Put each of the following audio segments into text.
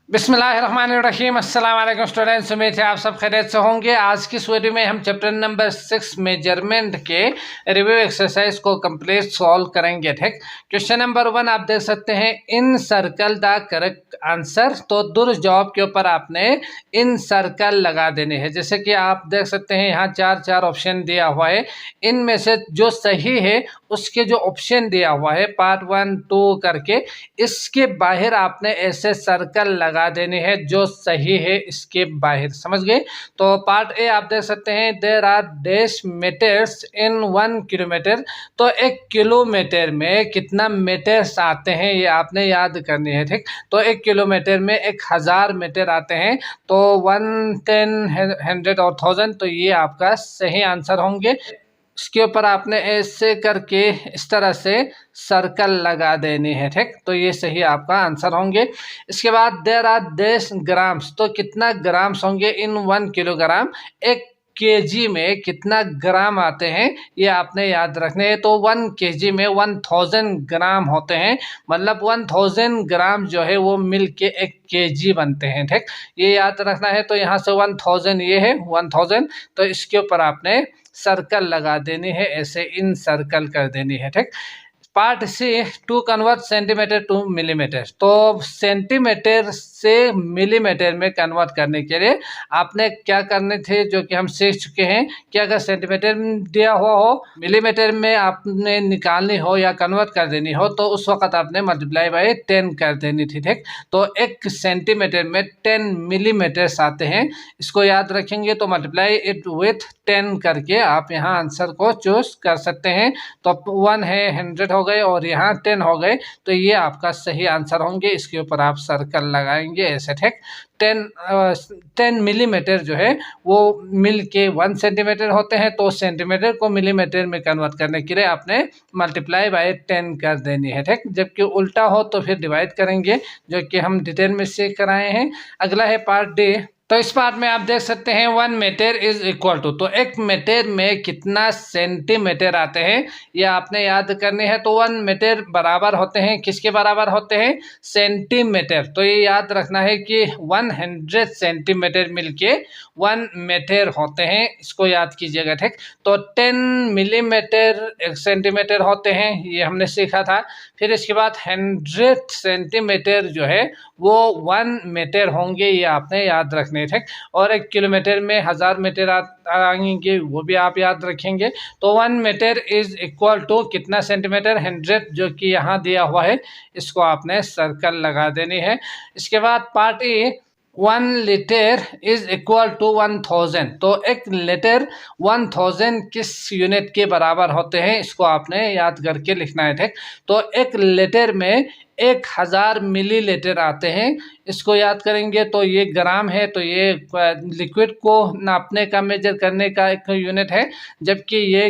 बिस्मिल्लाहिर्रहमानिर्रहीम। अस्सलाम वालेकुम स्टूडेंट्स, उम्मीद है आप सब खैरियत से होंगे। आज की इस वीडियो में हम चैप्टर नंबर 6 मेजरमेंट के रिव्यू एक्सरसाइज को कंप्लीट सॉल्व करेंगे। ठीक, क्वेश्चन नंबर 1 आप देख सकते हैं, इन सर्कल द करेक्ट आंसर। तो दुरुस्त जवाब के ऊपर आपने इन सर्कल लगा देने हैं। जैसे कि आप देख सकते हैं यहाँ चार ऑप्शन दिया हुआ है, इनमें से जो सही है उसके जो ऑप्शन दिया हुआ है पार्ट 1 2 करके, इसके बाहर आपने ऐसे सर्कल लगा देने हैं जो सही है इसके बाहर। समझ गए? तो पार्ट ए आप देख सकते हैं, there are dash metres in 1 kilometre. तो 1 किलोमीटर में कितना मीटर्स आते हैं ये आपने याद करनी है। ठीक, तो 1 किलोमीटर में 1000 मीटर आते हैं। तो 1 10 100 और 1000, तो ये आपका सही आंसर होंगे। इसके ऊपर आपने ऐसे करके इस तरह से सर्कल लगा देनी है। ठीक, तो ये सही आपका आंसर होंगे। इसके बाद देर आर डैश ग्राम्स। तो कितना ग्राम्स होंगे इन 1 किलोग्राम। 1 केजी में कितना ग्राम आते हैं ये आपने याद रखने हैं। तो 1 केजी में 1000 ग्राम होते हैं, मतलब 1000 ग्राम जो है वो मिल के 1 केजी बनते हैं। ठीक, ये याद रखना है। तो यहाँ से 1000 ये है 1000, तो इसके ऊपर आपने सर्कल लगा देनी है, ऐसे इन सर्कल कर देनी है। ठीक, part C, to convert centimetre to millimetre. तो सेंटीमीटर से मिलीमीटर में कन्वर्ट करने के लिए आपने क्या करने थे, जो कि हम सीख चुके हैं कि अगर सेंटीमीटर दिया हुआ हो, मिलीमीटर में आपने निकालनी हो या कन्वर्ट कर देनी हो, तो उस वक्त आपने मल्टीप्लाई बाय 10 कर देनी थी। ठीक, तो 1 सेंटीमीटर में 10 मिलीमीटर्स आते हैं, इसको याद रखेंगे। तो मल्टीप्लाई इट विथ 10 करके आप यहाँ आंसर को चूज कर सकते हैं। तो 1 है 100 हो गए और यहाँ 10 हो गए, तो ये आपका सही आंसर होंगे। इसके ऊपर आप सर्कल लगाएंगे ऐसे। ठीक, 10 मिलीमीटर जो है वो मिल के 1 सेंटीमीटर होते हैं। तो सेंटीमीटर को मिलीमीटर में कन्वर्ट करने के लिए आपने मल्टीप्लाई बाय 10 कर देनी है। ठीक, जबकि उल्टा हो तो फिर डिवाइड करेंगे, जो कि हम डिटेल में सीख कर आए हैं। अगला है पार्ट डी। तो इस पार्ट में आप देख सकते हैं 1 मीटर इज इक्वल टू। तो 1 मीटर में कितना सेंटीमीटर आते हैं ये आपने याद करने हैं। तो 1 मीटर बराबर होते हैं, किसके बराबर होते हैं? सेंटीमीटर। तो ये याद रखना है कि 100 सेंटीमीटर मिलके 1 मीटर होते हैं, इसको याद कीजिएगा। ठीक, तो 10 मिलीमीटर 1 सेंटीमीटर होते हैं, ये हमने सीखा था। फिर इसके बाद 100 सेंटीमीटर जो है वो 1 मीटर होंगे, ये आपने याद रखना। ठीक, और 1 किलोमीटर में 1000 मीटर आएंगे, वो भी आप याद रखेंगे। तो 1 मीटर इज इक्वल टू कितना सेंटीमीटर? 100, जो कि यहाँ दिया हुआ है, इसको आपने सर्कल लगा देनी है। इसके बाद part A, 1 litre is equal to 1000। तो 1 लीटर 1000 किस यूनिट के बराबर होते हैं, इसको आपने याद करके लिखना है। ठीक, तो 1 लीटर में 1000 मिलीलीटर आते हैं, इसको याद करेंगे। तो ये ग्राम है, तो ये लिक्विड को नापने का, मेजर करने का एक यूनिट है, जबकि ये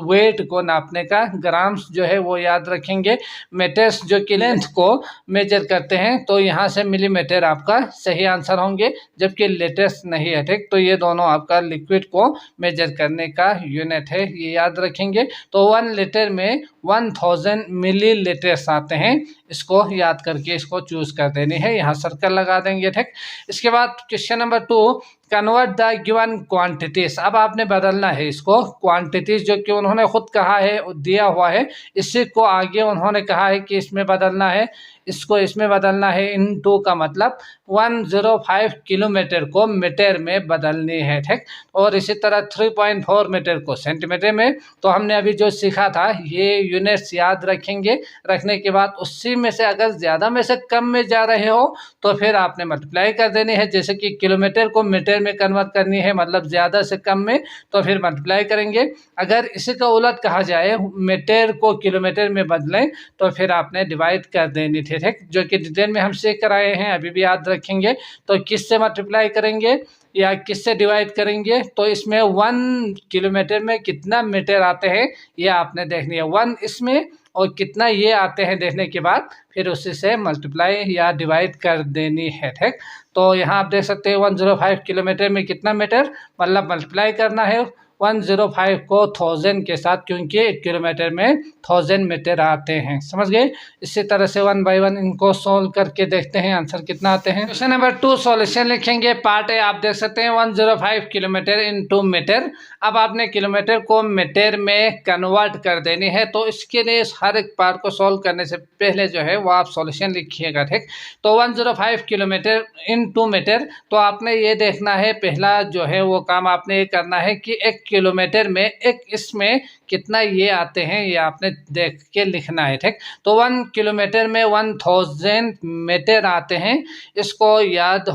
वेट को नापने का ग्राम्स जो है वो याद रखेंगे। मीटर्स जो कि लेंथ को मेजर करते हैं, तो यहाँ से मिलीमीटर आपका सही आंसर होंगे, जबकि लीटर्स नहीं है। ठीक, तो ये दोनों आपका लिक्विड को मेजर करने का यूनिट है, ये याद रखेंगे। तो 1 लीटर में 1000 मिलीलीटर्स आते हैं, इसको याद करके इसको चूज कर देनी है, यहाँ सर्कल लगा देंगे। ठीक, इसके बाद question number 2, convert the given quantities. अब आपने बदलना है इसको, क्वांटिटीज जो कि उन्होंने खुद कहा है, दिया हुआ है, इसी को आगे उन्होंने कहा है कि इसमें बदलना है, इसको इसमें बदलना है। इन 2 का मतलब 105 किलोमीटर को मीटर में बदलनी है। ठीक, और इसी तरह 3.4 मीटर को सेंटीमीटर में। तो हमने अभी जो सीखा था ये यूनिट्स याद रखेंगे। रखने के बाद उसी में से अगर ज़्यादा में से कम में जा रहे हो तो फिर आपने मल्टीप्लाई कर देनी है। जैसे कि किलोमीटर को मीटर में कन्वर्ट करनी है, मतलब ज़्यादा से कम में, तो फिर मल्टीप्लाई करेंगे। अगर इसी का उलट कहा जाए, मीटर को किलोमीटर में बदलें, तो फिर आपने डिवाइड कर देनी थी। ठीक, जो कि डिटेल में हम सीख कर आए हैं, अभी भी याद रखेंगे। तो किससे मल्टीप्लाई करेंगे या किससे डिवाइड करेंगे? तो इसमें 1 किलोमीटर में कितना मीटर आते हैं ये आपने देखनी है, 1 इसमें और कितना ये आते हैं देखने के बाद फिर उसी से मल्टीप्लाई या डिवाइड कर देनी है। ठीक, तो यहाँ आप देख सकते हैं 105 किलोमीटर में कितना मीटर, मतलब मल्टीप्लाई करना है 105 को 1000 के साथ, क्योंकि 1 किलोमीटर में 1000 मीटर आते हैं। समझ गए। इसी तरह से 1 बाय 1 इनको सोल्व करके देखते हैं आंसर कितना आते हैं। क्वेश्चन नंबर 2 सॉल्यूशन लिखेंगे। पार्ट ए आप देख सकते हैं 105 किलोमीटर इन 2 मीटर। अब आपने किलोमीटर को मीटर में कन्वर्ट कर देनी है, तो इसके लिए हर एक पार्ट को सॉल्व करने से पहले जो है वो आप सॉल्यूशन लिखिएगा, ठीक। तो 105 किलोमीटर इन 2 मीटर, तो आपने ये देखना है, पहला जो है वो काम आपने ये करना है कि 1 किलोमीटर में इसमें कितना ये आते हैं ये आपने देख के लिखना है, ठीक। तो 1 किलोमीटर में 1000 मीटर आते हैं, इसको याद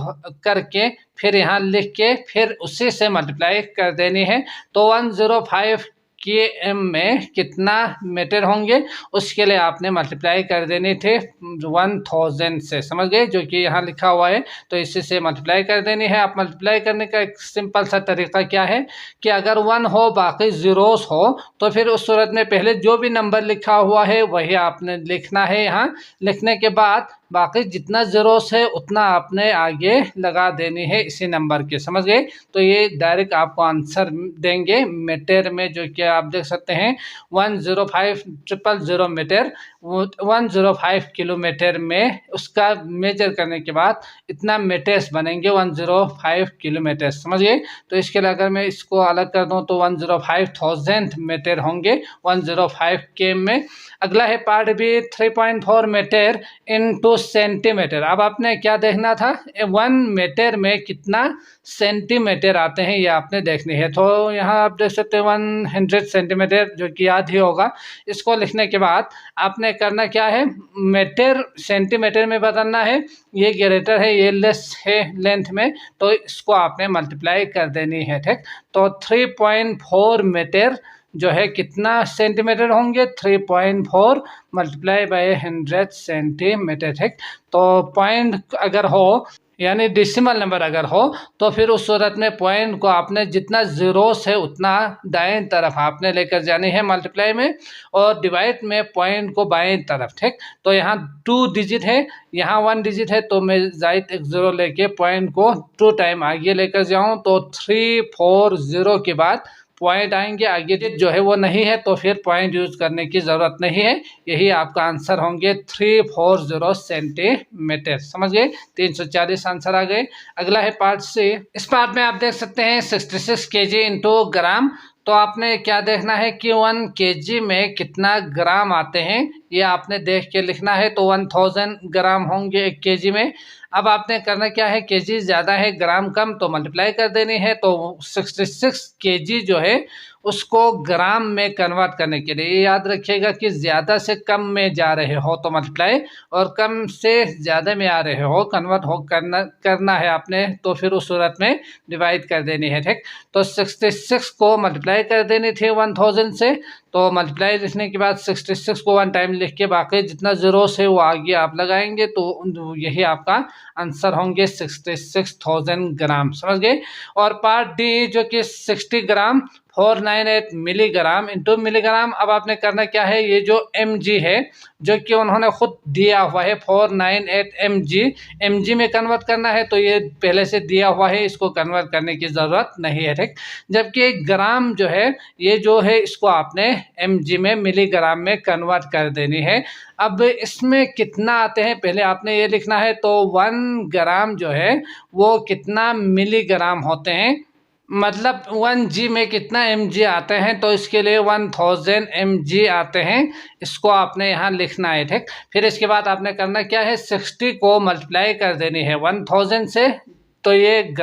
करके फिर यहाँ लिख के फिर उसी से मल्टीप्लाई कर देनी है। तो 105 के एम में कितना मीटर होंगे उसके लिए आपने मल्टीप्लाई कर देने थे 1000 से। समझ गए, जो कि यहाँ लिखा हुआ है, तो इसी से मल्टीप्लाई कर देनी है। आप मल्टीप्लाई करने का एक सिंपल सा तरीका क्या है कि अगर 1 हो बाकी जीरोस हो, तो फिर उस सूरत में पहले जो भी नंबर लिखा हुआ है वही आपने लिखना है। यहाँ लिखने के बाद बाकी जितना जीरोस है उतना आपने आगे लगा देनी है इसी नंबर के। समझ गए। तो ये डायरेक्ट आपको आंसर देंगे मीटर में, जो कि आप देख सकते हैं 105,000 मीटर, 105 किलोमीटर में उसका मेजर करने के बाद इतना मीटर्स बनेंगे 105 किलोमीटर। समझ गए। तो इसके लिए अगर मैं इसको अलग कर दूं तो 105,000 मीटर होंगे 105 के में। अगला है part B 3.4 metre into centimetre. अब आपने क्या देखना था, 1 मीटर में कितना सेंटीमीटर आते हैं ये आपने देखनी है। तो यहाँ आप देख सकते हैं 100 सेंटीमीटर, जो कि याद ही होगा। इसको लिखने के बाद आपने करना क्या है, मीटर सेंटीमीटर में बदलना है। ये ग्रेटर है, ये लेस है लेंथ में, तो इसको आपने मल्टीप्लाई कर देनी है, ठीक। तो 3.4 मीटर जो है कितना सेंटीमीटर होंगे, 3.4 मल्टीप्लाई बाय 100 सेंटीमीटर, ठीक। तो पॉइंट अगर हो यानी डेसिमल नंबर अगर हो तो फिर उस सूरत में पॉइंट को आपने जितना जीरोस है उतना दाएं तरफ आपने लेकर जानी है मल्टीप्लाई में, और डिवाइड में पॉइंट को बाएं तरफ, ठीक। तो यहाँ 2 डिजिट है, यहाँ 1 डिजिट है, तो मैं जायद एक जीरो लेके पॉइंट को 2 टाइम आगे लेकर जाऊँ तो 340 के बाद पॉइंट आएंगे। आगे जो है वो नहीं है तो फिर पॉइंट यूज करने की ज़रूरत नहीं है। यही आपका आंसर होंगे 340 सेंटीमीटर। समझ गए। 340 आंसर आ गए। अगला है पार्ट सी। इस पार्ट में आप देख सकते हैं 66 kg इंटू ग्राम। तो आपने क्या देखना है कि 1 kg में कितना ग्राम आते हैं ये आपने देख के लिखना है। तो 1000 ग्राम होंगे 1 kg में। अब आपने करना क्या है, केजी ज़्यादा है ग्राम कम, तो मल्टीप्लाई कर देनी है। तो 66 kg जो है उसको ग्राम में कन्वर्ट करने के लिए याद रखिएगा कि ज़्यादा से कम में जा रहे हो तो मल्टीप्लाई, और कम से ज़्यादा में आ रहे हो कन्वर्ट हो करना है आपने, तो फिर उस सूरत में डिवाइड कर देनी है, ठीक। तो 66 को मल्टीप्लाई कर देनी थी 1000 से, तो मल्टीप्लाई लिखने के बाद 66 को 1 टाइम लिख के बाकी जितना जीरोस है वो आगे आप लगाएंगे, तो यही आपका आंसर होंगे 66,000 ग्राम। समझ गए। और पार्ट डी जो कि 60 ग्राम 498 मिलीग्राम इंटू मिलीग्राम। अब आपने करना क्या है, ये जो mg है जो कि उन्होंने खुद दिया हुआ है 498 mg में कन्वर्ट करना है, तो ये पहले से दिया हुआ है, इसको कन्वर्ट करने की ज़रूरत नहीं है, ठीक। जबकि ग्राम जो है ये जो है इसको आपने mg में मिलीग्राम में कन्वर्ट कर देनी है। अब इसमें कितना आते हैं पहले आपने ये लिखना है। तो 1 ग्राम जो है वो कितना मिलीग्राम होते हैं, मतलब 1g में कितना mg आते हैं, तो इसके लिए 1000 mg आते हैं, इसको आपने यहाँ लिखना है, ठीक। फिर इसके बाद आपने करना क्या है, 60 को मल्टीप्लाई कर देनी है 1000 से, तो ये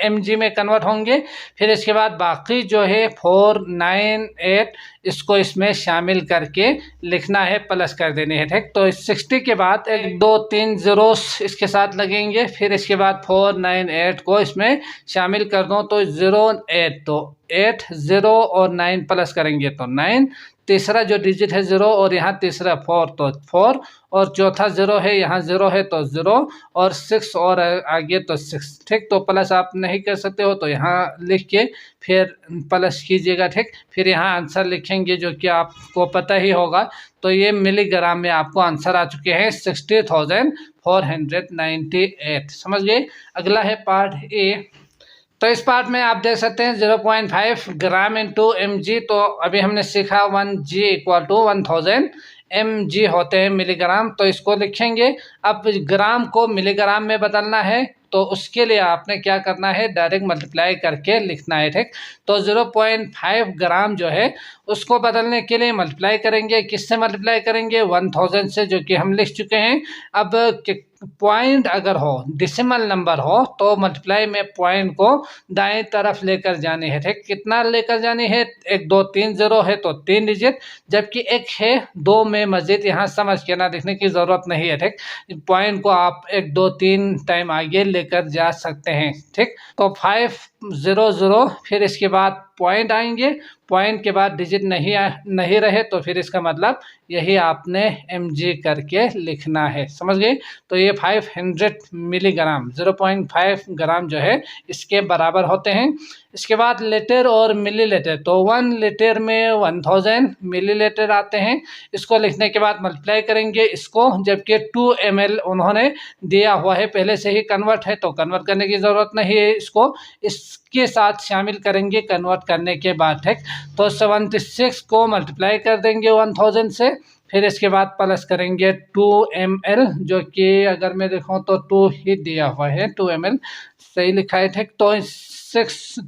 mg में कन्वर्ट होंगे। फिर इसके बाद बाकी जो है 498 इसको इसमें शामिल करके लिखना है, प्लस कर देनी है, ठीक। तो 60 के बाद 1 2 3 जीरोस इसके साथ लगेंगे। फिर इसके बाद 498 को इसमें शामिल कर दो तो 08, तो 8 0 और 9 प्लस करेंगे तो 9, तीसरा जो डिजिट है 0 और यहाँ तीसरा 4 तो 4, और चौथा 0 है यहाँ 0 है तो 0, और 6 और आगे तो 6, ठीक। तो प्लस आप नहीं कर सकते हो तो यहाँ लिख के फिर प्लस कीजिएगा, ठीक। फिर यहाँ आंसर लिखेंगे जो कि आपको पता ही होगा। तो ये मिलीग्राम में आपको आंसर आ चुके हैं 60,498। समझ गए। अगला है पार्ट ए। तो इस पार्ट में आप देख सकते हैं 0.5 ग्राम इंटू एम जी। तो अभी हमने सीखा 1 g इक्वल टू 1000 mg होते हैं मिलीग्राम। तो इसको लिखेंगे। अब ग्राम को मिलीग्राम में बदलना है तो उसके लिए आपने क्या करना है, डायरेक्ट मल्टीप्लाई करके लिखना है, ठीक। तो 0.5 ग्राम जो है उसको बदलने के लिए मल्टीप्लाई करेंगे। किससे मल्टीप्लाई करेंगे? 1000 से, जो कि हम लिख चुके हैं। अब पॉइंट अगर हो, डेसिमल नंबर हो, तो मल्टीप्लाई में पॉइंट को दाएं तरफ लेकर जाने है, ठीक। कितना लेकर जानी है? 1 2 3 0 है तो 3 डिजिट, जबकि 1 है 2 में मस्जिद, यहाँ समझ के ना लिखने की जरूरत नहीं है, ठीक। पॉइंट को आप 1 2 3 टाइम आगे लेकर जा सकते हैं, ठीक। तो 500, फिर इसके बाद पॉइंट आएंगे। पॉइंट के बाद डिजिट नहीं रहे तो फिर इसका मतलब यही आपने mg करके लिखना है, समझ गए। तो ये 500 मिलीग्राम 0.5 ग्राम जो है इसके बराबर होते हैं। इसके बाद लीटर और मिलीलीटर, तो 1 लीटर में 1000 मिलीलीटर आते हैं। इसको लिखने के बाद मल्टीप्लाई करेंगे इसको, जबकि 2 ml उन्होंने दिया हुआ है पहले से ही कन्वर्ट है, तो कन्वर्ट करने की ज़रूरत नहीं है। इसको इसके साथ शामिल करेंगे कन्वर्ट करने के बाद, ठीक। तो 76 को मल्टीप्लाई कर देंगे 1000 से, फिर इसके बाद प्लस करेंगे 2 ml, जो कि अगर मैं देखूँ तो 2 ही दिया हुआ है, 2 ml सही लिखा है, ठीक। तो 6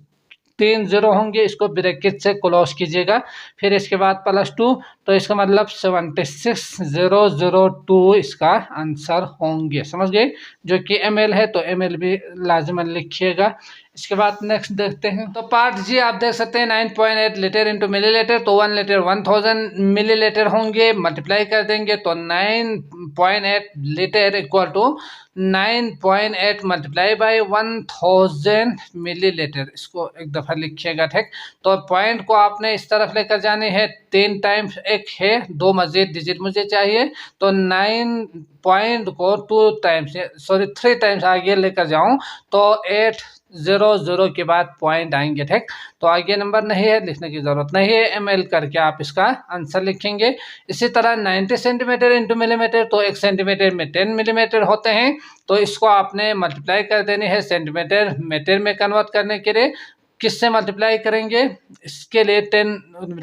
3 0 होंगे, इसको ब्रैकेट से क्लोज कीजिएगा, फिर इसके बाद +2, तो इसका मतलब 76002 इसका आंसर होंगे, समझ गए। जो कि ml है तो ml भी लाजमन लिखिएगा। इसके बाद नेक्स्ट देखते हैं। तो पार्ट जी आप देख सकते हैं 9.8 लीटर इंटू मिलीलीटर, तो 1 लीटर 1000 मिलीलीटर होंगे। मल्टीप्लाई कर देंगे तो 9.8 litre equal to 9.8 multiply by 1000 millilitre. इसको एक दफ़ा लिखिएगा, ठीक। तो पॉइंट को आपने इस तरफ लेकर जाने हैं 3 टाइम्स, 1 है 2 मजीद डिजिट मुझे चाहिए, तो 9 पॉइंट को 3 टाइम्स आगे लेकर जाऊं तो 800 के बाद पॉइंट आएंगे, ठीक। तो आगे नंबर नहीं है, लिखने की जरूरत नहीं है, ml करके आप इसका आंसर लिखेंगे। इसी तरह 90 सेंटीमीटर इंटू मिलीमीटर, तो 1 सेंटीमीटर में 10 मिलीमीटर होते हैं। तो इसको आपने मल्टीप्लाई कर देनी है सेंटीमीटर मीटर में कन्वर्ट करने के लिए। किससे मल्टीप्लाई करेंगे? इसके लिए 10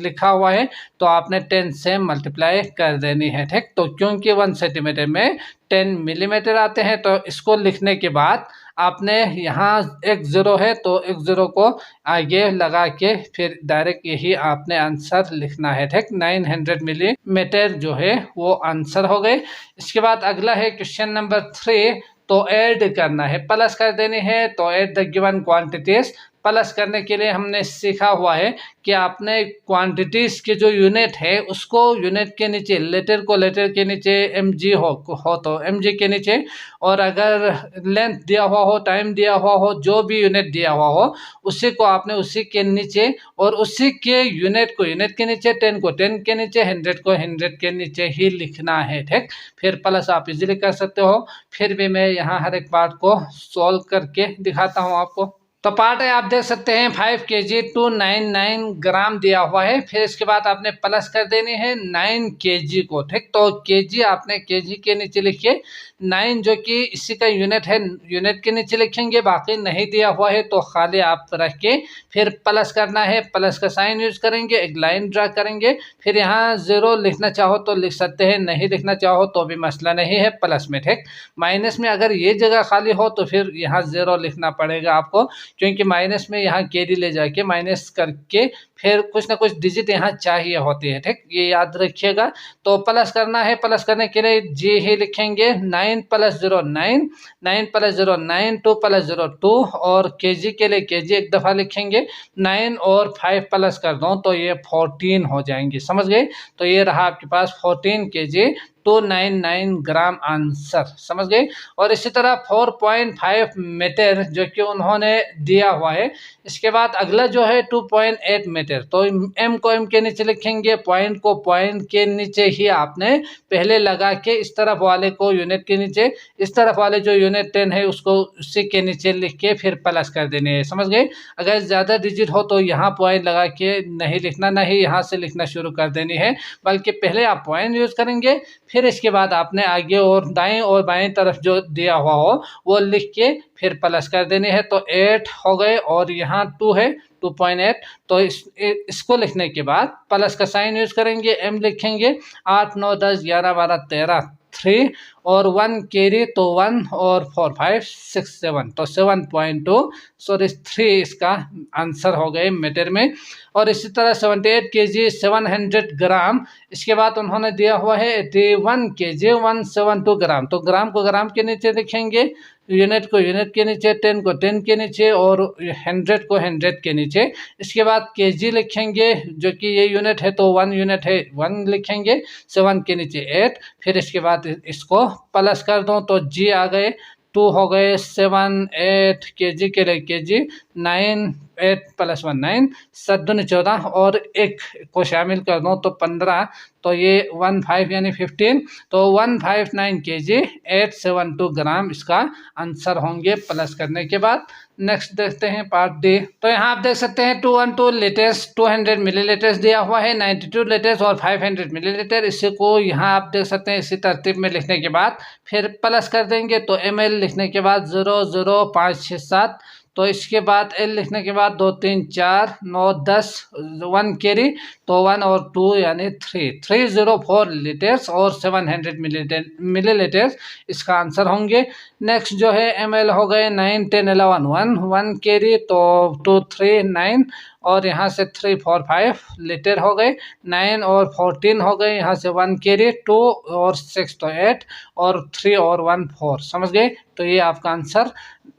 लिखा हुआ है तो आपने 10 से मल्टीप्लाई कर देनी है, ठीक। तो क्योंकि 1 सेंटीमीटर में 10 मिलीमीटर आते हैं, तो इसको लिखने के बाद आपने यहाँ एक 0 है तो एक 0 को आगे लगा के फिर डायरेक्ट यही आपने आंसर लिखना है, ठीक। 900 मिलीमीटर जो है वो आंसर हो गए। इसके बाद अगला है क्वेश्चन नंबर 3। तो ऐड करना है, प्लस कर देनी है। तो add the given quantities, plus करने के लिए हमने सीखा हुआ है कि आपने क्वांटिटीज के जो यूनिट है उसको यूनिट के नीचे, लेटर को लेटर के नीचे mg हो तो mg के नीचे, और अगर लेंथ दिया हुआ हो, टाइम दिया हुआ हो, जो भी यूनिट दिया हुआ हो उसी को आपने उसी के नीचे, और उसी के यूनिट को यूनिट के नीचे, 10 को 10 के नीचे, 100 को 100 के नीचे ही लिखना है, ठीक। फिर प्लस आप इजीली कर सकते हो। फिर भी मैं यहाँ हर एक पार्ट को सॉल्व करके दिखाता हूँ आपको। तो पार्ट है आप देख सकते हैं 5 kg 299 ग्राम दिया हुआ है। फिर इसके बाद आपने प्लस कर देनी है 9 kg को, ठीक। तो kg आपने kg के नीचे लिखिए 9, जो कि इसी का यूनिट है, यूनिट के नीचे लिखेंगे। बाकी नहीं दिया हुआ है तो खाली आप रख के फिर प्लस करना है, प्लस का साइन यूज करेंगे, एक लाइन ड्रा करेंगे। फिर यहाँ 0 लिखना चाहो तो लिख सकते हैं, नहीं लिखना चाहो तो भी मसला नहीं है प्लस में, ठीक। माइनस में अगर ये जगह खाली हो तो फिर यहाँ 0 लिखना पड़ेगा आपको, क्योंकि माइनस में यहाँ कैरी ले जाके माइनस करके फिर कुछ ना कुछ डिजिट यहाँ चाहिए होते हैं, ठीक। ये याद रखिएगा। तो प्लस करना है, प्लस करने के लिए जी ही लिखेंगे 9 + 0 9, 9 + 0 9, 2 + 0 2, और केजी के लिए केजी एक दफ़ा लिखेंगे। 9 और 5 प्लस कर दो तो ये 14 हो जाएंगे, समझ गए। तो ये रहा आपके पास 14 kg 299 ग्राम आंसर, समझ गए। और इसी तरह 4.5 मीटर जो कि उन्होंने दिया हुआ है। इसके बाद अगला जो है 2.8 मीटर, तो m को m के नीचे लिखेंगे, पॉइंट को पॉइंट के नीचे ही आपने पहले लगा के इस तरफ वाले को यूनिट के नीचे, इस तरफ वाले जो यूनिट 10 है उसको उसी के नीचे लिख के फिर प्लस कर देने हैं, समझ गए। अगर ज़्यादा डिजिट हो तो यहाँ पॉइंट लगा के नहीं लिखना, नहीं यहाँ से लिखना शुरू कर देनी है, बल्कि पहले आप पॉइंट यूज़ करेंगे, फिर इसके बाद आपने आगे और दाएं और बाएं तरफ जो दिया हुआ हो वो लिख के फिर प्लस कर देनी है, तो 8 हो गए और यहाँ 2 है 2.8, तो इसको लिखने के बाद प्लस का साइन यूज करेंगे, m लिखेंगे, 8 9 10 11 12 13 3 और 1 कैरी, तो 1 और 4 5 6 7, तो 7.2 सॉरी 3 इसका आंसर हो गए मीटर में। और इसी तरह 78 kg 700 ग्राम, इसके बाद उन्होंने दिया हुआ है 81 kg 172 ग्राम, तो ग्राम को ग्राम के नीचे लिखेंगे, यूनिट को यूनिट के नीचे, 10 को 10 के नीचे और 100 को 100 के नीचे। इसके बाद केजी लिखेंगे, जो कि ये यूनिट है तो 1 यूनिट है 1 लिखेंगे, 7 के नीचे 8, फिर इसके बाद इसको प्लस कर दो तो जी आ गए, 2 हो गए 7 8 केजी के लिए केजी 9 8 + 1 9 7 दूनी 14 और 1 को शामिल कर दो तो 15, तो ये 15 यानी 15, तो 159 kg 872 ग्राम इसका आंसर होंगे प्लस करने के बाद। नेक्स्ट देखते हैं पार्ट डी। तो यहाँ आप देख सकते हैं 212 लीटर्स 200 मिलीलीटर्स दिया हुआ है, 92 लीटर्स और 500 मिलीलीटर। इसी को यहाँ आप देख सकते हैं इसी तरतीब में लिखने के बाद फिर प्लस कर देंगे, तो ml लिखने के बाद 0 0 5 6 7, तो इसके बाद एल लिखने के बाद 2 3 4 9 10 1 कैरी, तो 1 और 2 यानी 304 लीटर्स और 700 मिलीलीटर्स इसका आंसर होंगे। नेक्स्ट जो है ml हो गए 9 10 11 1 कैरी, तो 2 3 9 और यहाँ से 3 4 5 लीटर हो गए, 9 और 14 हो गए, यहाँ से 1 कैरी, 2 और 6 तो 8 और 3 और 1 4, समझ गए। तो ये आपका आंसर,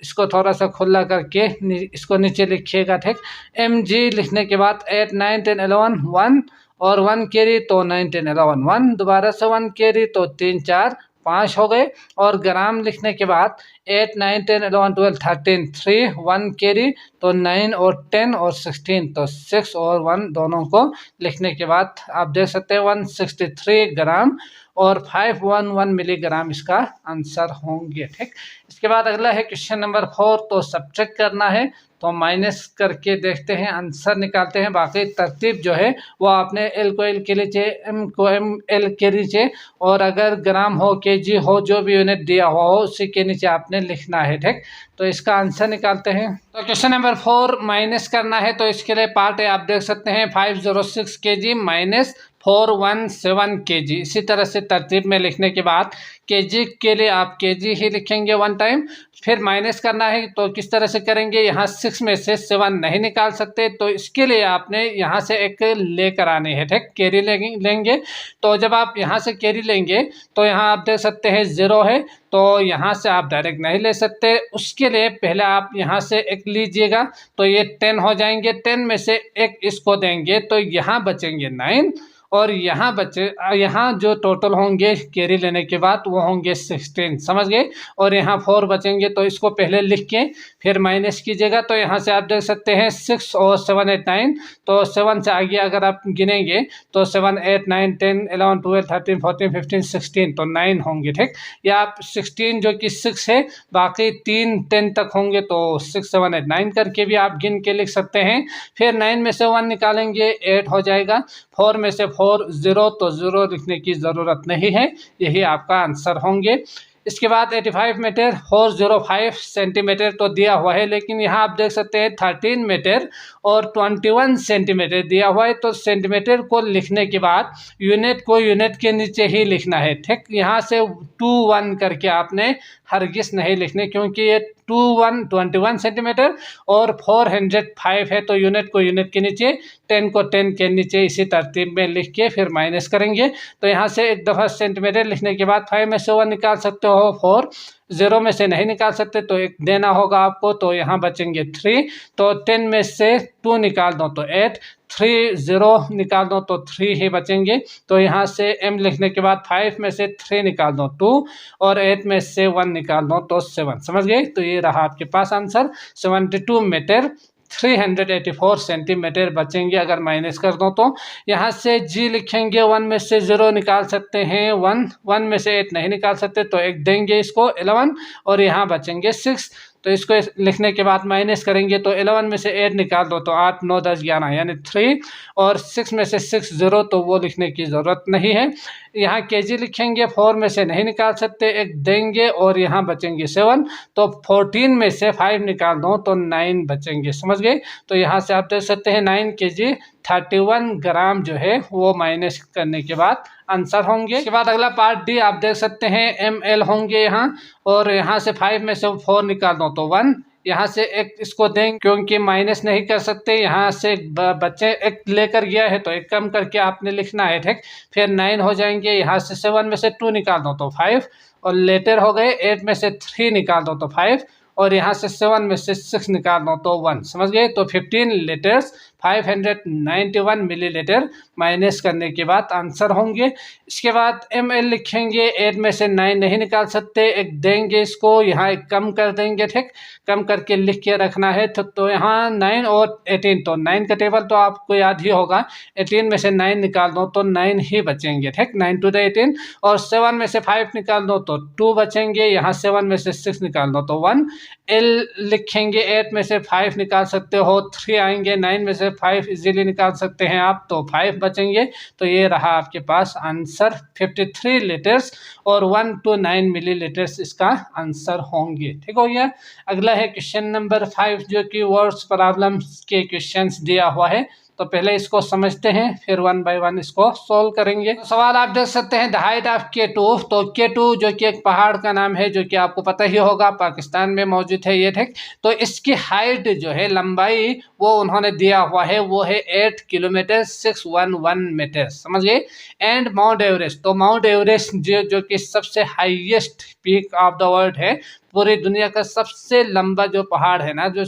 इसको थोड़ा सा खुला करके इसको नीचे लिखिएगा, ठीक। mg लिखने के बाद 8 9 10 11 1 और 1 कैरी, तो 9 10 11 1, दोबारा से 1 कैरी, तो 3 4 5 हो गए, और ग्राम लिखने के बाद 8 9 10 11 12 13 3 1 कैरी, तो 9 और 10 और 16, तो 6 और 1 दोनों को लिखने के बाद आप देख सकते हैं 163 ग्राम और 511 मिलीग्राम इसका आंसर होंगे, ठीक। इसके बाद अगला है क्वेश्चन नंबर 4, तो सब्ट्रैक्ट करना है, तो माइनस करके देखते हैं, आंसर निकालते हैं। बाकी तरतीब जो है वो आपने एल को एल के नीचे, एम को एम एल के नीचे, और अगर ग्राम हो केजी हो जो भी यूनिट दिया हुआ हो उसी के नीचे आपने लिखना है, ठीक। तो इसका आंसर निकालते हैं। तो क्वेश्चन नंबर 4 माइनस करना है, तो इसके लिए पार्ट है आप देख सकते हैं 506 kg माइनस 417 kg। इसी तरह से तरतीब में लिखने के बाद केजी के लिए आप केजी ही लिखेंगे 1 टाइम, फिर माइनस करना है तो किस तरह से करेंगे, यहाँ 6 में से 7 नहीं निकाल सकते, तो इसके लिए आपने यहाँ से एक लेकर आने हैं, ठीक। कैरी लेंगे, तो जब आप यहाँ से कैरी लेंगे तो यहाँ आप देख सकते हैं 0 है, तो यहाँ से आप डायरेक्ट नहीं ले सकते, उसके लिए पहले आप यहाँ से एक लीजिएगा, तो ये 10 हो जाएंगे, 10 में से एक इसको देंगे तो यहाँ बचेंगे 9, और यहाँ जो टोटल होंगे कैरी लेने के बाद वो होंगे 16, समझ गए। और यहाँ 4 बचेंगे, तो इसको पहले लिख के फिर माइनस कीजिएगा, तो यहाँ से आप देख सकते हैं 6 और 7 8 9, तो 7 से आगे अगर आप गिनेंगे तो 7 8 9 10 11 12 13 14 15 16, तो 9 होंगे, ठीक। या आप 16 जो कि 6 है, बाकी 3 10 तक होंगे, तो 6 7 8 9 करके भी आप गिन के लिख सकते हैं। फिर 9 में से 1 निकालेंगे 8 हो जाएगा, 4 में से 4 0, तो 0 लिखने की ज़रूरत नहीं है, यही आपका आंसर होंगे। इसके बाद 85 मीटर 405 सेंटीमीटर तो दिया हुआ है, लेकिन यहाँ आप देख सकते हैं 13 मीटर और 21 सेंटीमीटर दिया हुआ है, तो सेंटीमीटर को लिखने के बाद यूनिट को यूनिट के नीचे ही लिखना है, ठीक। यहाँ से 2 1 करके आपने हरगिज़ नहीं लिखने, क्योंकि ये 21 सेंटीमीटर और 405 है, तो यूनिट को यूनिट के नीचे, 10 को 10 के नीचे इसी तरतीब में लिख के फिर माइनस करेंगे। तो यहाँ से एक दफ़ा सेंटीमीटर लिखने के बाद 5 में से 1 निकाल सकते हो, 4 0 में से नहीं निकाल सकते तो एक देना होगा आपको, तो यहाँ बचेंगे 3, तो 10 में से 2 निकाल दो तो 8, 3 0 निकाल दो तो 3 ही बचेंगे, तो यहाँ से m लिखने के बाद 5 में से 3 निकाल दो 2 और 8 में से 1 निकाल दो तो 7, समझ गए। तो ये रहा आपके पास आंसर, 72 मीटर 384 सेंटीमीटर बचेंगे अगर माइनस कर दो तो। यहाँ से जी लिखेंगे, 1 में से 0 निकाल सकते हैं 1 में से 8 नहीं निकाल सकते, तो एक देंगे इसको 11 और यहाँ बचेंगे 6, तो इसको लिखने के बाद माइनस करेंगे तो 11 में से 8 निकाल दो तो 8 9 10 11 यानी 3, और 6 में से 6 0, तो वो लिखने की ज़रूरत नहीं है। यहाँ केजी लिखेंगे, 4 में से नहीं निकाल सकते, एक देंगे और यहाँ बचेंगे 7, तो 14 में से 5 निकाल दो तो 9 बचेंगे। समझ गए? तो यहाँ से आप देख सकते हैं 9 kg 31 ग्राम जो है वो माइनस करने के बाद आंसर होंगे। इसके बाद अगला पार्ट डी आप देख सकते हैं ml होंगे यहाँ, और यहाँ से 5 में से 4 निकाल दो तो 1, यहाँ से एक इसको दें क्योंकि माइनस नहीं कर सकते, यहाँ से बच्चे एक लेकर गया है तो एक कम करके आपने लिखना है, ठीक। फिर 9 हो जाएंगे, यहाँ से 7 में से 2 निकाल दो तो 5, और लेटर हो गए 8 में से 3 निकाल दो तो 5, और यहाँ से 7 में से 6 निकाल दो तो 1। समझ गए? तो 15 लीटर्स 591 मिलीलीटर माइनस करने के बाद आंसर होंगे। इसके बाद ml लिखेंगे, 8 में से 9 नहीं निकाल सकते, एक देंगे इसको, यहाँ एक कम कर देंगे, ठीक। कम करके लिख के रखना है तो यहाँ 9 और 18, तो 9 का टेबल तो आपको याद ही होगा, 18 में से 9 निकाल दो तो 9 ही बचेंगे, ठीक। 9 to the 18, और 7 में से 5 निकाल दो तो 2 बचेंगे, यहाँ 7 में से 6 निकाल दो तो 1। l लिखेंगे, 8 में से 5 निकाल सकते हो, 3 आएंगे, 9 में से 5 इजीली निकाल सकते हैं आप, तो 5 बचेंगे। तो ये रहा आपके पास आंसर, 53 लीटर्स और 1 to 9 मिलीलीटर्स इसका आंसर होंगे। ठीक हो गया। अगला है क्वेश्चन नंबर 5, जो कि वर्ड्स प्रॉब्लम्स के क्वेश्चंस दिया हुआ है। तो पहले इसको समझते हैं, फिर 1 by 1 इसको सोल्व करेंगे। तो सवाल आप देख सकते हैं, द हाइट ऑफ K2, तो K2 जो कि एक पहाड़ का नाम है, जो कि आपको पता ही होगा पाकिस्तान में मौजूद है ये, ठीक। तो इसकी हाइट जो है, लंबाई, वो उन्होंने दिया हुआ है, वो है 8 किलोमीटर 611 मीटर। समझ गए? एंड माउंट एवरेस्ट, तो माउंट एवरेस्ट जो कि सबसे highest peak of the world है, पूरी दुनिया का सबसे लंबा जो पहाड़ है ना, जो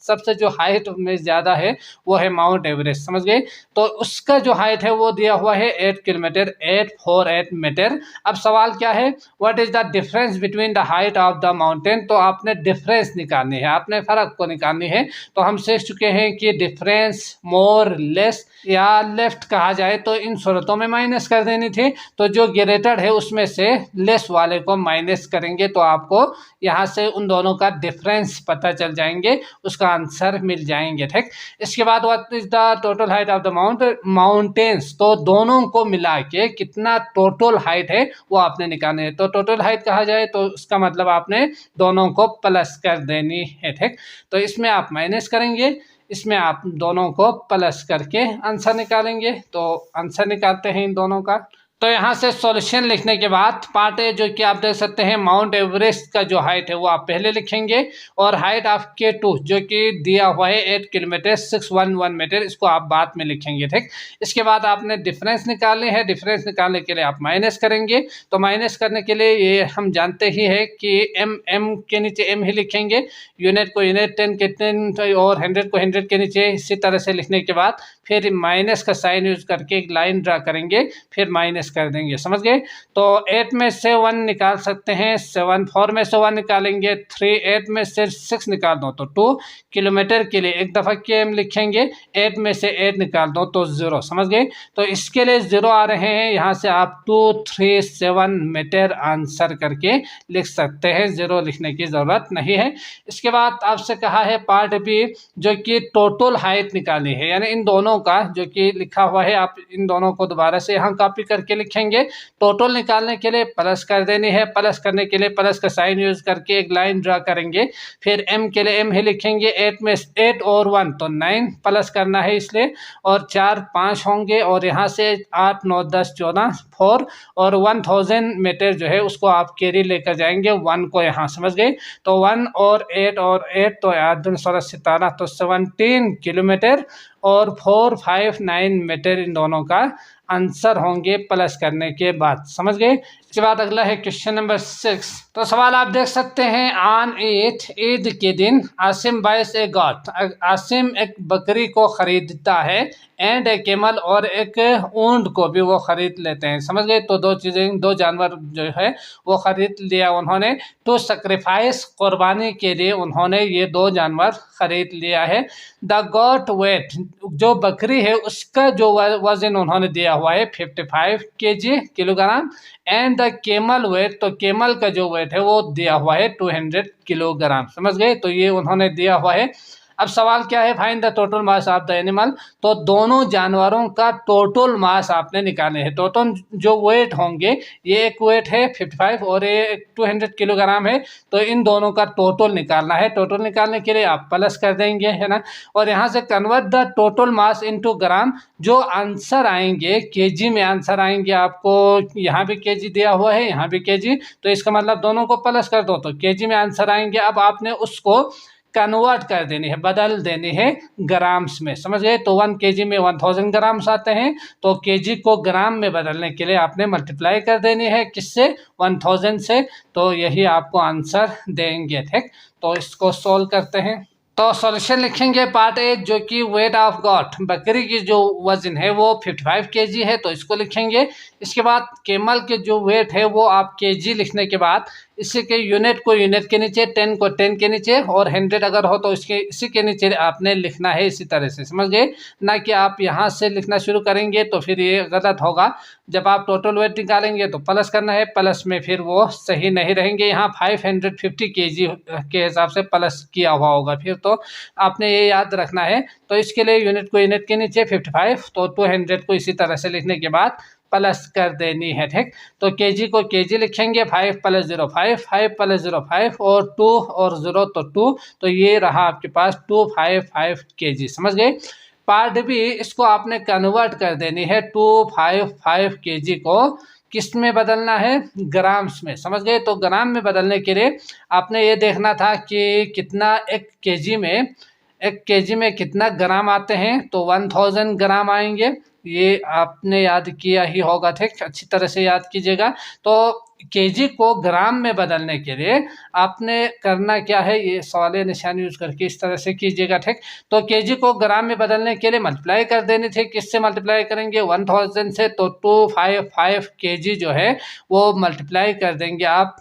सबसे जो हाइट में ज़्यादा है, वो है माउंट एवरेस्ट। समझ गए? तो उसका जो हाइट है वो दिया हुआ है 8 किलोमीटर 848 मीटर। अब सवाल क्या है, what is the difference between the height of the mountain. तो आपने डिफरेंस निकालनी है, आपने फ़र्क को निकालनी है। तो हम सीख चुके हैं कि डिफरेंस, मोर, लेस या लेफ्ट कहा जाए तो इन सूरतों में माइनस कर देनी थी। तो जो ग्रेटर है उसमें से लेस वाले को माइनस करेंगे तो आपको यहाँ से उन दोनों का डिफरेंस पता चल जाएंगे, उसका आंसर मिल जाएंगे, ठीक। इसके बाद what is the total height of the mountains, तो दोनों को मिला के कितना टोटल हाइट है वो आपने निकालना है। तो टोटल हाइट कहा जाए तो उसका मतलब आपने दोनों को प्लस कर देनी है, ठीक। तो इसमें आप माइनस करेंगे, इसमें आप दोनों को प्लस करके आंसर निकालेंगे। तो आंसर निकालते हैं इन दोनों का। तो यहाँ से सॉल्यूशन लिखने के बाद पार्ट ए जो कि आप देख सकते हैं, माउंट एवरेस्ट का जो हाइट है वो आप पहले लिखेंगे, और हाइट ऑफ K2 जो कि दिया हुआ है 8 किलोमीटर 611 मीटर, इसको आप बाद में लिखेंगे, ठीक। इसके बाद आपने डिफरेंस निकालने हैं, डिफरेंस निकालने के लिए आप माइनस करेंगे। तो माइनस करने के लिए ये हम जानते ही है कि m के नीचे m ही लिखेंगे, यूनिट को यूनिट, 10 के 10 और 100 को 100 के नीचे, इसी तरह से लिखने के बाद फिर माइनस का साइन यूज करके एक लाइन ड्रा करेंगे, फिर माइनस कर देंगे। समझ गए? तो 8 में से 1 निकाल सकते हैं, 7 4 में से 1 निकालेंगे, 3 8 में से 6 निकाल दो तो 2 किलोमीटर के लिए एक दफ़ा km लिखेंगे, 8 में से 8 निकाल दो तो 0। समझ गए? तो इसके लिए 0 आ रहे हैं, यहाँ से आप 237 मीटर आंसर करके लिख सकते हैं, 0 लिखने की ज़रूरत नहीं है। इसके बाद आपसे कहा है पार्ट बी, जो कि टोटल हाइट निकालनी है, यानी इन दोनों का जो कि लिखा हुआ है, आप इन दोनों को दोबारा से यहाँ कॉपी करके लिखेंगे। टोटल निकालने के लिए प्लस कर देनी है, प्लस करने के लिए प्लस का साइन यूज करके एक लाइन ड्रा करेंगे, फिर m के लिए m ही लिखेंगे, 8 में 8 और 1 तो 9 प्लस करना है इसलिए, और 4 5 होंगे, और यहाँ से 8 9 10 14 4, और 1000 मीटर जो है उसको आप कैरी लेकर जाएंगे 1 को यहाँ। समझ गए? तो 1 और 8 तो 8 2 16 17, तो 17 किलोमीटर और 459 मीटर इन दोनों का आंसर होंगे प्लस करने के बाद। समझ गए? इसके बाद अगला है क्वेश्चन नंबर 6। तो सवाल आप देख सकते हैं, ऑन ईद के दिन आसिम बाइस ए गॉट, आसिम एक बकरी को खरीदता है, एंड ए केमल, और एक ऊंट को भी वो खरीद लेते हैं। समझ गए? तो दो चीज़ें, दो जानवर जो है वो खरीद लिया उन्होंने, तो सैक्रिफाइस, कुर्बानी के लिए उन्होंने ये दो जानवर खरीद लिया है। द गॉट वेट, जो बकरी है उसका जो वजन उन्होंने दिया हुआ है 55 kg kilogram and the camel weight, तो केमल का जो वेट है वो दिया हुआ है 200 किलोग्राम। समझ गए, तो ये उन्होंने दिया हुआ है। अब सवाल क्या है, find the total mass of the animal, तो दोनों जानवरों का टोटल मास आपने निकाले हैं। टोटल जो वेट होंगे, ये एक वेट है 55 और ये 200 किलोग्राम है, तो इन दोनों का टोटल निकालना है। टोटल निकालने के लिए आप प्लस कर देंगे, है ना, और यहाँ से convert the total mass into gram, जो आंसर आएंगे केजी में आंसर आएंगे आपको। यहाँ भी केजी दिया हुआ है, यहाँ भी केजी, तो इसका मतलब दोनों को प्लस कर दो तो केजी में आंसर आएंगे। अब आपने उसको कन्वर्ट कर देनी है, बदल देनी है ग्राम्स में। समझ गए, तो 1 kg में 1000 ग्राम्स आते हैं, तो केजी को ग्राम में बदलने के लिए आपने मल्टीप्लाई कर देनी है किससे, 1000 से, तो यही आपको आंसर देंगे। ठीक, तो इसको सोल्व करते हैं। तो सॉल्यूशन लिखेंगे पार्ट ए, जो कि वेट ऑफ गॉट, बकरी की जो वजन है वो 55 kg है, तो इसको लिखेंगे। इसके बाद केमल के जो वेट है वो आप केजी लिखने के बाद इसी के यूनिट को यूनिट के नीचे, 10 को 10 के नीचे, और 100 अगर हो तो इसके इसी के नीचे आपने लिखना है इसी तरह से। समझ गए ना, कि आप यहाँ से लिखना शुरू करेंगे तो फिर ये गलत होगा। जब आप टोटल वेट निकालेंगे तो प्लस करना है, प्लस में फिर वो सही नहीं रहेंगे। यहाँ 550 kg के हिसाब से प्लस किया हुआ होगा फिर, तो आपने ये याद रखना है। तो इसके लिए यूनिट को यूनिट के नीचे 55, तो 200 को इसी तरह से लिखने के बाद प्लस कर देनी है। ठीक, तो केजी को केजी लिखेंगे, 5 + 0 5, 5 + 0 5, और 2 और 0 तो 2, तो ये रहा आपके पास 255 kg। समझ गए। पार्ट बी, इसको आपने कन्वर्ट कर देनी है 255 kg को किस में बदलना है, ग्राम्स में। समझ गए, तो ग्राम में बदलने के लिए आपने ये देखना था कि कितना एक केजी में कितना ग्राम आते हैं, तो 1000 ग्राम आएंगे। ये आपने याद किया ही होगा, ठीक, अच्छी तरह से याद कीजिएगा। तो केजी को ग्राम में बदलने के लिए आपने करना क्या है, ये सवाल निशान यूज करके इस तरह से कीजिएगा। ठीक, तो केजी को ग्राम में बदलने के लिए मल्टीप्लाई कर देने थे। किससे मल्टीप्लाई करेंगे, 1000 से, तो 255 kg जो है वो मल्टीप्लाई कर देंगे आप।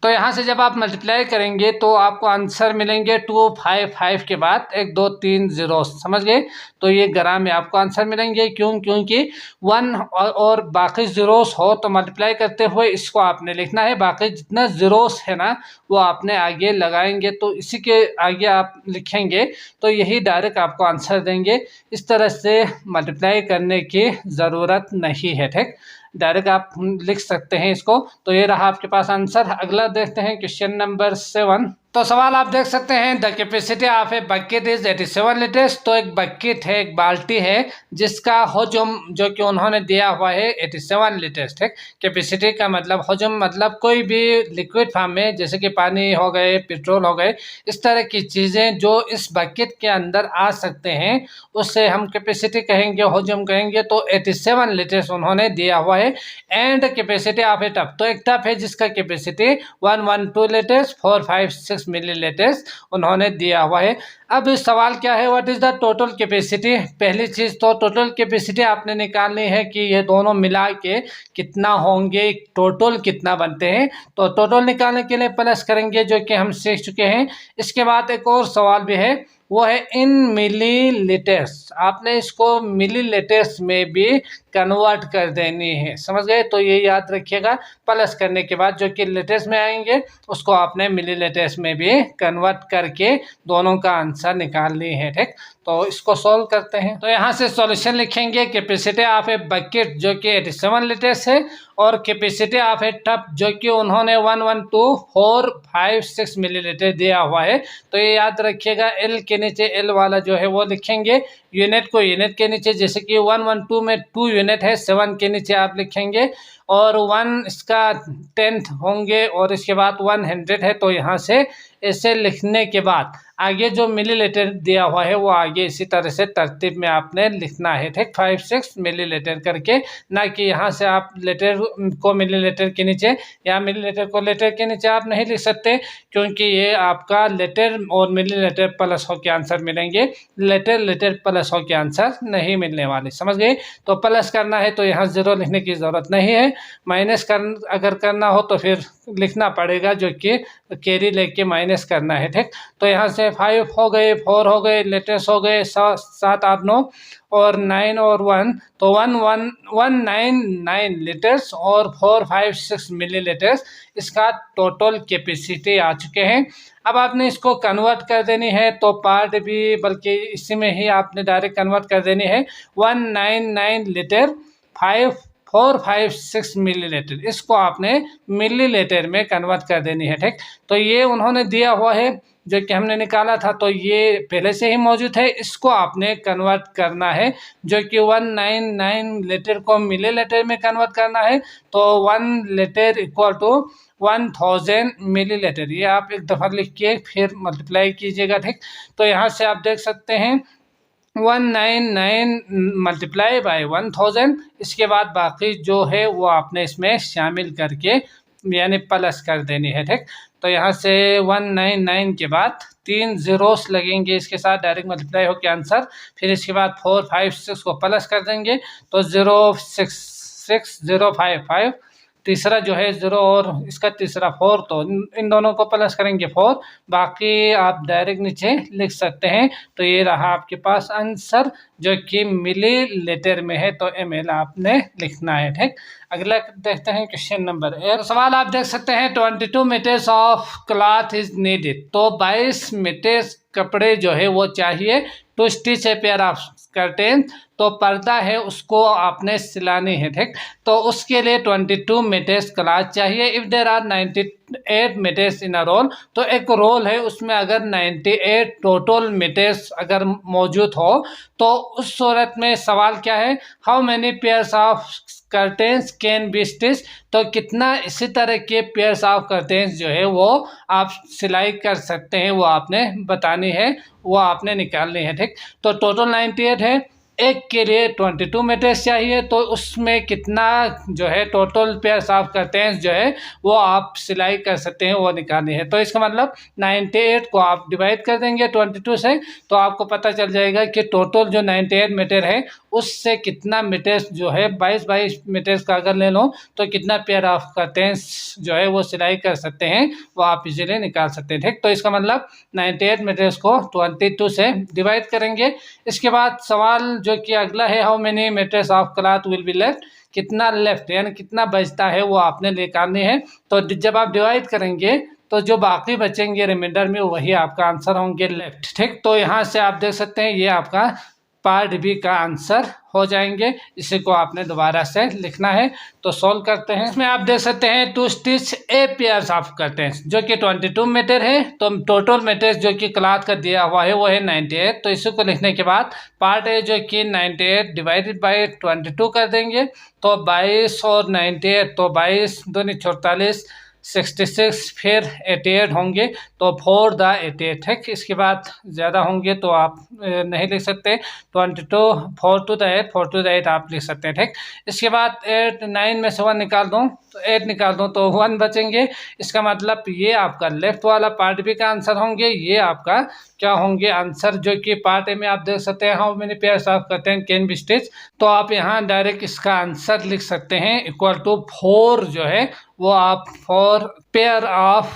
तो यहाँ से जब आप मल्टीप्लाई करेंगे तो आपको आंसर मिलेंगे 255 के बाद 1 2 3 0। समझ गए, तो ये ग्राम में आपको आंसर मिलेंगे। क्योंकि 1 और बाकी जीरोस हो तो मल्टीप्लाई करते हुए इसको आपने लिखना है, बाकी जितना जीरोस है ना वो आपने आगे लगाएंगे, तो इसी के आगे आप लिखेंगे तो यही डायरेक्ट आपको आंसर देंगे। इस तरह से मल्टीप्लाई करने की ज़रूरत नहीं है। ठीक, डायरेक्ट आप लिख सकते हैं इसको। तो ये रहा आपके पास आंसर। अगला देखते हैं क्वेश्चन नंबर 7। तो सवाल आप देख सकते हैं, the capacity of a bucket is 87 litres. तो एक बकेट है, एक बाल्टी है जिसका हजम जो कि उन्होंने दिया हुआ है 87 लीटर्स। ठीक, कैपेसिटी का मतलब हजम, मतलब कोई भी लिक्विड फॉर्म में जैसे कि पानी हो गए, पेट्रोल हो गए, इस तरह की चीज़ें जो इस बकेट के अंदर आ सकते हैं उससे हम कैपेसिटी कहेंगे, हजम कहेंगे। तो 87 लीटर्स उन्होंने दिया हुआ है। And capacity of A tub, तो एक टब है जिसका कैपेसिटी 112 लीटर्स 456 मिलीलीटर्स उन्होंने दिया हुआ है। अब सवाल क्या है, what is the total capacity. पहली चीज तो टोटल कैपेसिटी आपने निकालनी है कि ये दोनों मिला के कितना होंगे, टोटल कितना बनते हैं। तो टोटल निकालने के लिए प्लस करेंगे, जो कि हम सीख चुके हैं। इसके बाद एक और सवाल भी है, वो है इन मिलीलीटर्स। आपने इसको मिलीलीटर्स में भी कन्वर्ट कर देनी है। समझ गए, तो ये याद रखिएगा, प्लस करने के बाद जो कि लीटर्स में आएंगे उसको आपने मिलीलीटर्स में भी कन्वर्ट करके दोनों का आंसर निकालनी है। ठीक, तो इसको सॉल्व करते हैं। तो यहाँ से सॉल्यूशन लिखेंगे, कैपेसिटी ऑफ ए बकेट जो कि 87 लीटर्स है, और कैपेसिटी ऑफ ए टब जो कि उन्होंने 112,456 मिलीलीटर दिया हुआ है। तो ये याद रखिएगा, एल के नीचे एल वाला जो है वो लिखेंगे, यूनिट को यूनिट के नीचे, जैसे कि 112 में 2 यूनिट है, 7 के नीचे आप लिखेंगे, और 1 इसका 10th होंगे, और इसके बाद 100 है। तो यहाँ से ऐसे लिखने के बाद आगे जो मिलीलीटर दिया हुआ है वो आगे इसी तरह से तरतीब में आपने लिखना है। ठीक, 56 मिलीलीटर करके, ना कि यहाँ से आप लीटर को मिलीलीटर के नीचे या मिलीलीटर को लीटर के नीचे आप नहीं लिख सकते, क्योंकि ये आपका लीटर और मिलीलीटर प्लस हो के आंसर मिलेंगे, लीटर लीटर प्लस हो के आंसर नहीं मिलने वाले। समझ गए, तो प्लस करना है तो यहाँ 0 लिखने की ज़रूरत नहीं है, माइनस अगर करना हो तो फिर लिखना पड़ेगा, जो कि कैरी लेके माइनस करना है। ठीक, तो यहाँ से 5 हो गए, 4 हो गए, लेटर्स हो गए 7 8 9 और 9 और 1, तो 199 लीटर्स और 456 मिली लीटर्स इसका टोटल कैपेसिटी आ चुके हैं। अब आपने इसको कन्वर्ट कर देनी है, तो पार्ट भी बल्कि इसी में ही आपने डायरेक्ट कन्वर्ट कर देनी है। 199 लीटर 456 मिलीलीटर, इसको आपने मिलीलीटर में कन्वर्ट कर देनी है। ठीक, तो ये उन्होंने दिया हुआ है जो कि हमने निकाला था, तो ये पहले से ही मौजूद है, इसको आपने कन्वर्ट करना है, जो कि 199 लीटर को मिलीलीटर में कन्वर्ट करना है। तो 1 लीटर इक्वल टू 1000 मिलीलीटर, ये आप एक दफ़ा लिख के फिर मल्टीप्लाई कीजिएगा। ठीक, तो यहाँ से आप देख सकते हैं 199 मल्टीप्लाई बाय 1000, इसके बाद बाकी जो है वो आपने इसमें शामिल करके यानी प्लस कर देनी है। ठीक, तो यहाँ से 199 के बाद 3 ज़ीरोस लगेंगे इसके साथ, डायरेक्ट मल्टीप्लाई हो के आंसर, फिर इसके बाद 456 को प्लस कर देंगे तो 066055, तीसरा जो है 0 और इसका तीसरा 4, तो इन दोनों को प्लस करेंगे 4, बाकी आप डायरेक्ट नीचे लिख सकते हैं। तो ये रहा आपके पास आंसर जो कि मिली लीटर में है, तो ml आपने लिखना है। ठीक, अगला देखते हैं क्वेश्चन नंबर 1। सवाल आप देख सकते हैं 22 metres of cloth is needed, तो 22 मीटर्स कपड़े जो है वो चाहिए to stitch a pair of curtain, तो पर्दा है उसको आपने सिलानी है। ठीक, तो उसके लिए 22 मीटर्स क्लॉथ चाहिए। If there are 98 metres in a roll, तो एक रोल है उसमें अगर 98 टोटल मीटर्स अगर मौजूद हो, तो उस सूरत में सवाल क्या है, how many pairs of curtains can be stitch, तो कितना इसी तरह के पेयर्स ऑफ कर्टेन्स जो है वो आप सिलाई कर सकते हैं, वो आपने बतानी है, वो आपने निकालनी है। ठीक, तो टोटल 98 है, एक के लिए 22 मीटर्स चाहिए, तो उसमें कितना जो है टोटल पेयर्स ऑफ कर्टेन्स जो है वो आप सिलाई कर सकते हैं, वो निकालनी है। तो इसका मतलब 98 को आप डिवाइड कर देंगे 22 से, तो आपको पता चल जाएगा कि टोटल जो 98 मीटर है उससे कितना मीटर्स जो है 22 मीटर्स का अगर ले लो तो कितना पेयर ऑफ कर्टेन्स जो है वो सिलाई कर सकते हैं, वो आप इजीली निकाल सकते हैं। ठीक, तो इसका मतलब 98 मीटर्स को 22 से डिवाइड करेंगे। इसके बाद सवाल जो कि अगला है, how many metres of cloth will be left, कितना लेफ्ट यानी कितना बचता है वो आपने निकालनी है। तो जब आप डिवाइड करेंगे तो जो बाकी बचेंगे रिमाइंडर में वही आपका आंसर होंगे लेफ्ट। ठीक, तो यहाँ से आप देख सकते हैं ये आपका पार्ट बी का आंसर हो जाएंगे, इसी को आपने दोबारा से लिखना है। तो सॉल्व करते हैं। इसमें आप देख सकते हैं to stitch a pairs of curtains जो कि 22 मीटर है, तो टोटल मीटर्स जो कि क्लॉथ का दिया हुआ है वो है 98, तो इसी को लिखने के बाद पार्ट ए जो कि 98 डिवाइडेड बाय 22 कर देंगे, तो 22 और 98, तो 22 दूनी 44, 66 फिर 88 होंगे, तो 4 द 88। ठीक, इसके बाद ज़्यादा होंगे तो आप नहीं लिख सकते, 22 4 टू द 8 4 टू द 8 आप लिख सकते हैं। ठीक, इसके बाद 8 9 में से 1 निकाल दूँ तो 8 निकाल दूँ तो 1 बचेंगे, इसका मतलब ये आपका लेफ्ट वाला पार्ट बी का आंसर होंगे, ये आपका क्या होंगे आंसर जो कि पार्ट ए में आप देख सकते हैं how many pairs of curtain can be stitch, तो आप यहाँ डायरेक्ट इसका आंसर लिख सकते हैं इक्वल टू 4 जो है वो आप 4 पेयर ऑफ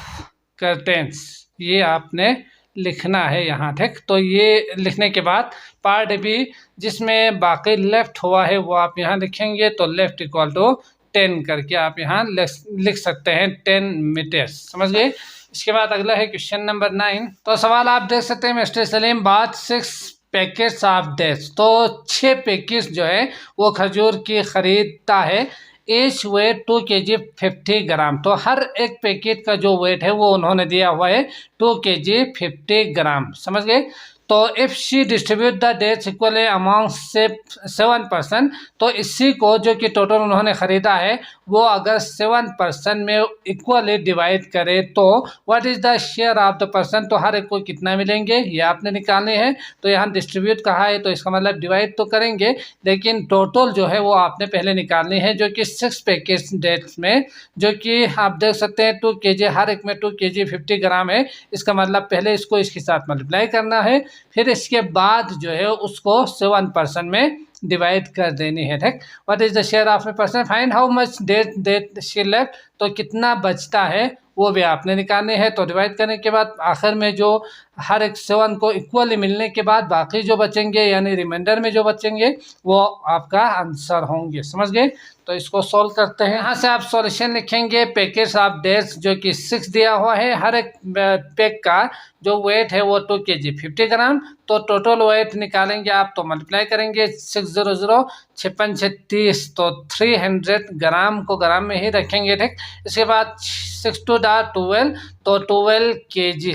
कर्टेन्स ये आपने लिखना है यहाँ। ठीक, तो ये लिखने के बाद पार्ट बी जिसमें बाकी लेफ्ट हुआ है वो आप यहाँ लिखेंगे, तो लेफ्ट इक्वल टू 10 करके आप यहाँ लिख सकते हैं 10 मीटर्स, समझ गए। इसके बाद अगला है क्वेश्चन नंबर 9। तो सवाल आप देख सकते हैं मिस्टर सलीम बात 6 पैकेट्स ऑफ डेट्स, तो 6 पैकेट्स जो है वो खजूर की खरीदता है, ईच वेट 2 kg 50 ग्राम, तो हर एक पैकेट का जो वेट है वो उन्होंने दिया हुआ है 2 kg 50 ग्राम, समझ गए। तो if she distribute the dates equally amount से 7%, तो इसी को जो कि टोटल उन्होंने ख़रीदा है वो अगर 7% में इक्वली डिवाइड करे तो what is the share of the person, तो हर एक को कितना मिलेंगे ये आपने निकालने हैं। तो यहाँ डिस्ट्रीब्यूट कहा है तो इसका मतलब डिवाइड तो करेंगे, लेकिन टोटल जो है वो आपने पहले निकालनी है, जो कि 6 पैकेट डेट्स में जो कि आप देख सकते हैं 2 kg, हर एक में 2 kg 50 ग्राम है, इसका मतलब पहले इसको इसके साथ मल्टीप्लाई करना है, फिर इसके बाद जो है उसको 7% में डिवाइड कर देनी है। ठीक, what is the share of a person, find how much date she left, तो कितना बचता है वो भी आपने निकालने हैं। तो डिवाइड करने के बाद आखिर में जो हर एक 7 को इक्वली मिलने के बाद बाकी जो बचेंगे यानी रिमाइंडर में जो बचेंगे वो आपका आंसर होंगे। समझ गए? तो इसको सॉल्व करते हैं। यहाँ से आप सॉल्यूशन लिखेंगे। पैकेट्स ऑफ डेट्स जो कि 6 दिया हुआ है, हर एक पैक का जो वेट है वो 2 kg 50 ग्राम। तो टोटल वेट निकालेंगे आप, तो मल्टीप्लाई करेंगे 600 56 30, तो 300 ग्राम को ग्राम में ही रखेंगे। ठीक, इसके बाद 6 to 12, तो 12 kg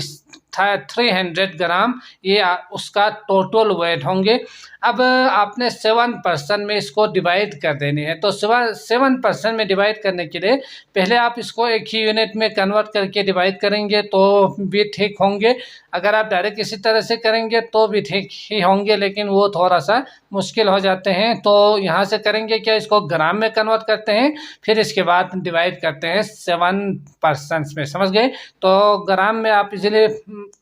था 300 ग्राम, ये उसका टोटल वेट होंगे। अब आपने 7% में इसको डिवाइड कर देनी है। तो 7% में डिवाइड करने के लिए पहले आप इसको एक ही यूनिट में कन्वर्ट करके डिवाइड करेंगे तो भी ठीक होंगे। अगर आप डायरेक्ट इसी तरह से करेंगे तो भी ठीक ही होंगे, लेकिन वो थोड़ा सा मुश्किल हो जाते हैं। तो यहाँ से करेंगे क्या, इसको ग्राम में कन्वर्ट करते हैं, फिर इसके बाद डिवाइड करते हैं 7% में। समझ गए? तो ग्राम में आप इजीली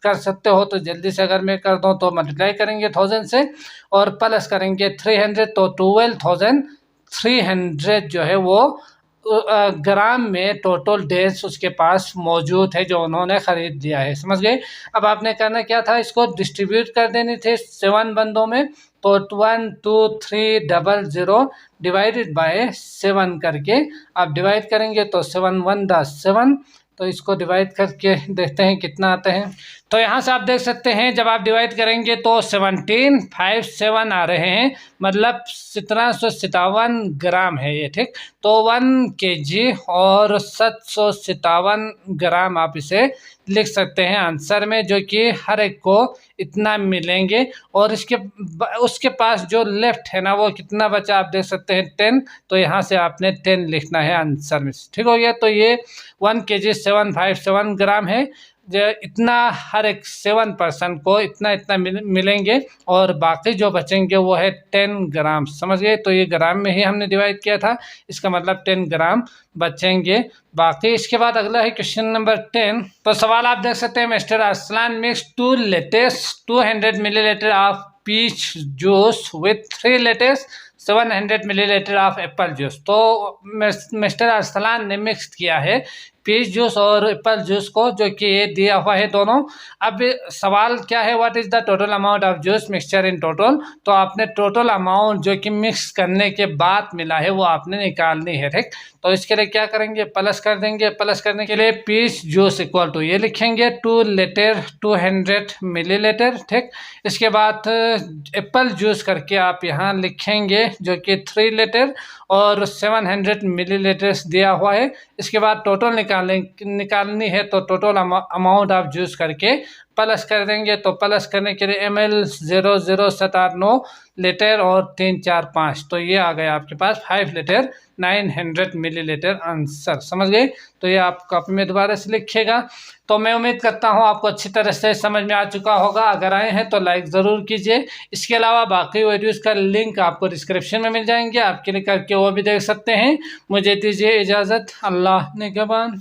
कर सकते हो, तो जल्दी से अगर मैं कर दूँ तो मल्टीप्लाई करेंगे 1000 से और प्लस करेंगे 300, तो 12,300 जो है वो ग्राम में टोटल डेज उसके पास मौजूद है जो उन्होंने ख़रीद लिया है। समझ गए? अब आपने करना क्या था, इसको डिस्ट्रीब्यूट कर देने थे 7 बंदों में। तो 12300 डिवाइडेड बाय 7 करके आप डिवाइड करेंगे तो 7 1 7, तो इसको डिवाइड करके देखते हैं कितना आता है। तो यहाँ से आप देख सकते हैं जब आप डिवाइड करेंगे तो 1757 आ रहे हैं, मतलब 1757 ग्राम है ये। ठीक, तो 1 kg और 757 ग्राम आप इसे लिख सकते हैं आंसर में, जो कि हर एक को इतना मिलेंगे। और उसके पास जो लेफ्ट है ना वो कितना बचा आप देख सकते हैं 10, तो यहाँ से आपने 10 लिखना है आंसर में। ठीक हो गया? तो ये 1 kg 757 ग्राम है, जो इतना हर एक 7% को इतना मिलेंगे और बाकी जो बचेंगे वो है 10 ग्राम। समझ गए? तो ये ग्राम में ही हमने डिवाइड किया था, इसका मतलब 10 ग्राम बचेंगे बाकी। इसके बाद अगला है क्वेश्चन नंबर 10। तो सवाल आप देख सकते हैं, mister Arsalan mix 2 litres 200 millilitre of peach juice with 3 litres 700 millilitre of apple juice. तो मिस्टर अरसलान ने मिक्स किया है पीच जूस और एप्पल जूस को, जो कि ये दिया हुआ है दोनों। अब सवाल क्या है, what is the total amount of juice mixture in total. तो आपने टोटल अमाउंट जो कि मिक्स करने के बाद मिला है वो आपने निकालनी है। ठीक, तो इसके लिए क्या करेंगे, प्लस कर देंगे। प्लस करने के लिए पीच जूस इक्वल टू ये लिखेंगे 2 लीटर 200 मिलीलीटर। ठीक, इसके बाद एप्पल जूस करके आप यहाँ लिखेंगे जो कि 3 लीटर और 700 मिलीलीटर्स दिया हुआ है। इसके बाद टोटल निकालनी है, तो टोटल अमाउंट ऑफ जूस करके प्लस कर देंगे। तो प्लस करने के लिए ml 00789 लीटर और 3 4 5, तो ये आ गया आपके पास 5 लीटर 900 मिलीलीटर आंसर। समझ गए? तो ये आप कॉपी में दोबारा से लिखिएगा। तो मैं उम्मीद करता हूँ आपको अच्छी तरह से समझ में आ चुका होगा। अगर आए हैं तो लाइक ज़रूर कीजिए। इसके अलावा बाकी वीडियोज़ का लिंक आपको डिस्क्रिप्शन में मिल जाएंगे, आप क्लिक करके वो भी देख सकते हैं। मुझे दीजिए इजाज़त। अल्लाह निगहबान।